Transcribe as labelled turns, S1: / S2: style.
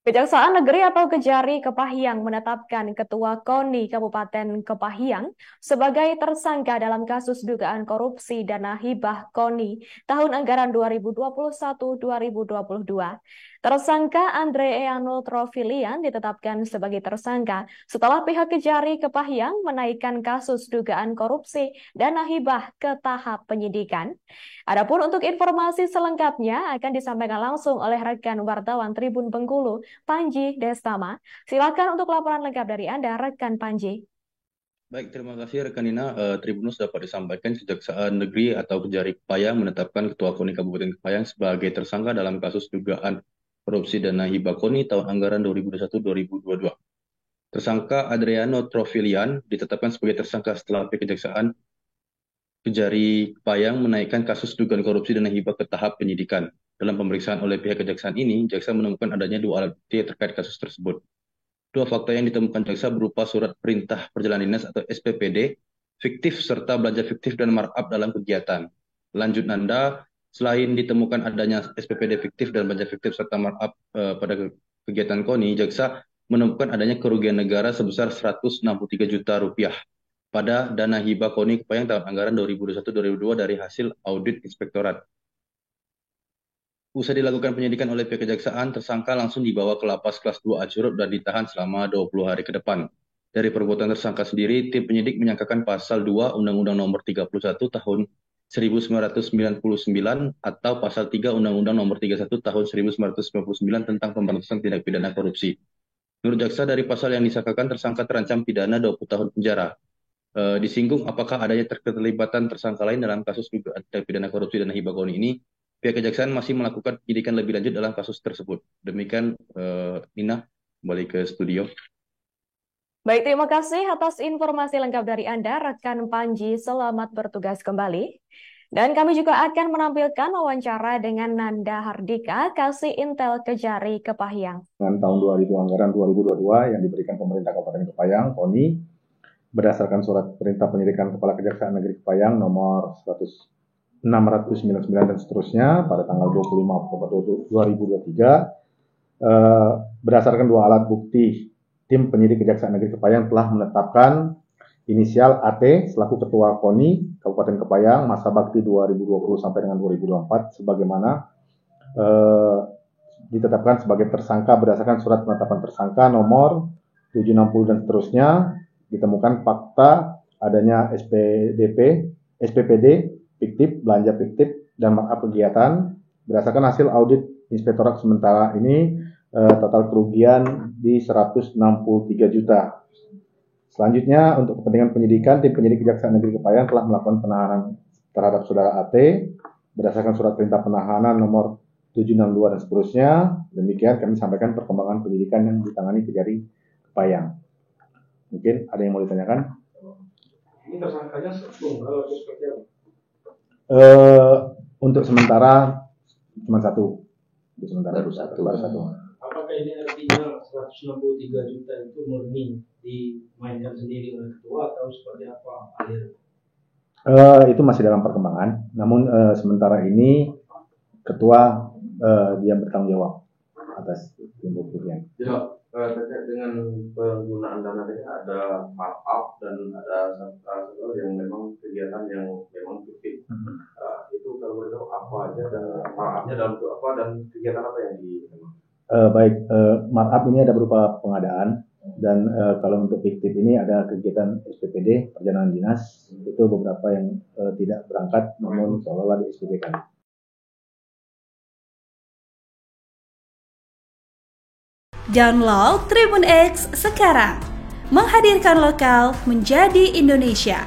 S1: Kejaksaan Negeri atau Kejari Kepahyang menetapkan Ketua KONI Kabupaten Kepahyang sebagai tersangka dalam kasus dugaan korupsi dana hibah KONI tahun anggaran 2021-2022. Tersangka Andre Eanul Trofilian ditetapkan sebagai tersangka setelah pihak Kejari Kepahyang menaikkan kasus dugaan korupsi dana hibah ke tahap penyidikan. Adapun untuk informasi selengkapnya akan disampaikan langsung oleh rekan wartawan Tribun Bengkulu, Panji Destama. Silakan untuk laporan lengkap dari Anda, rekan Panji.
S2: Baik, terima kasih rekan Nina. Tribunus dapat disampaikan Kejaksaan Negeri atau Kejari Kepayang menetapkan Ketua KONI Kabupaten Kepayang sebagai tersangka dalam kasus dugaan korupsi dana hibah KONI tahun anggaran 2021-2022. Tersangka Adriano Trofilian ditetapkan sebagai tersangka setelah Kejaksaan Kejari Kepayang menaikkan kasus dugaan korupsi dana hibah ke tahap penyidikan. Dalam pemeriksaan oleh pihak kejaksaan ini, jaksa menemukan adanya dua alat bukti terkait kasus tersebut. Dua fakta yang ditemukan jaksa berupa surat perintah perjalanan dinas atau SPPD, fiktif serta belanja fiktif dan markup dalam kegiatan. Lanjut Nanda, selain ditemukan adanya SPPD fiktif dan belanja fiktif serta markup pada kegiatan KONI, jaksa menemukan adanya kerugian negara sebesar 163 juta rupiah pada dana hibah KONI Kepayang tahun anggaran 2021-2022 dari hasil audit inspektorat. Usai dilakukan penyidikan oleh pihak kejaksaan, tersangka langsung dibawa ke lapas kelas 2 Acurup dan ditahan selama 20 hari ke depan. Dari perbuatan tersangka sendiri, tim penyidik menyangkakan pasal 2 Undang-Undang Nomor 31 Tahun 1999 atau pasal 3 Undang-Undang Nomor 31 Tahun 1999 tentang pemberantasan tindak pidana korupsi. Menurut jaksa, dari pasal yang disangkakan, tersangka terancam pidana 20 tahun penjara. Disinggung apakah adanya keterlibatan tersangka lain dalam kasus dugaan tindak pidana korupsi dana hibah KONI ini. Pihak kejaksaan masih melakukan penyidikan lebih lanjut dalam kasus tersebut. Demikian, Nina, kembali ke studio.
S1: Baik, terima kasih atas informasi lengkap dari Anda, rekan Panji. Selamat bertugas kembali. Dan kami juga akan menampilkan wawancara dengan Nanda Hardika, Kasih Intel Kejari Kepahyang.
S3: Dengan tahun 2000 anggaran 2022 yang diberikan pemerintah Kabupaten Kepayang, KONI, berdasarkan surat perintah penyidikan Kepala Kejaksaan Negeri Kepayang nomor 699 dan seterusnya pada tanggal 25 Oktober 2023, berdasarkan dua alat bukti, tim penyidik Kejaksaan Negeri Kepayang telah menetapkan inisial AT selaku Ketua KONI Kabupaten Kepayang masa bakti 2020 sampai dengan 2024 sebagaimana ditetapkan sebagai tersangka berdasarkan surat penetapan tersangka nomor 760 dan seterusnya. Ditemukan fakta adanya SPPD fiktif, belanja fiktif, dan markup kegiatan. Berdasarkan hasil audit inspektorat sementara ini, total kerugian di 163 juta. Selanjutnya, untuk kepentingan penyidikan, tim penyidik Kejaksaan Negeri Kepayang telah melakukan penahanan terhadap saudara AT berdasarkan surat perintah penahanan nomor 762 dan seterusnya. Demikian kami sampaikan perkembangan penyidikan yang ditangani Kejari Kepayang. Mungkin ada yang mau ditanyakan?
S4: Ini tersangkanya tunggal atau seperti apa?
S3: Untuk sementara cuma satu.
S2: Baru satu.
S4: Apakah ini artinya 163 juta itu murni dimainkan sendiri oleh ketua atau seperti apa aliran?
S3: Itu masih dalam perkembangan. Namun sementara ini ketua dia bertanggung jawab atas timbul kerugian.
S5: Ya, terkait dengan penggunaan dana tadi ada markup dan ada satu yang memang kegiatan yang memang fiktif. Itu kalau boleh tahu apa aja dan markupnya dalam bentuk apa dan kegiatan apa yang di
S3: baik, markup ini ada berupa pengadaan dan kalau untuk fiktif ini ada kegiatan SPPD perjalanan dinas itu beberapa yang tidak berangkat namun seolah-olah di SPP kan.
S6: Download Tribun X sekarang, menghadirkan lokal menjadi Indonesia.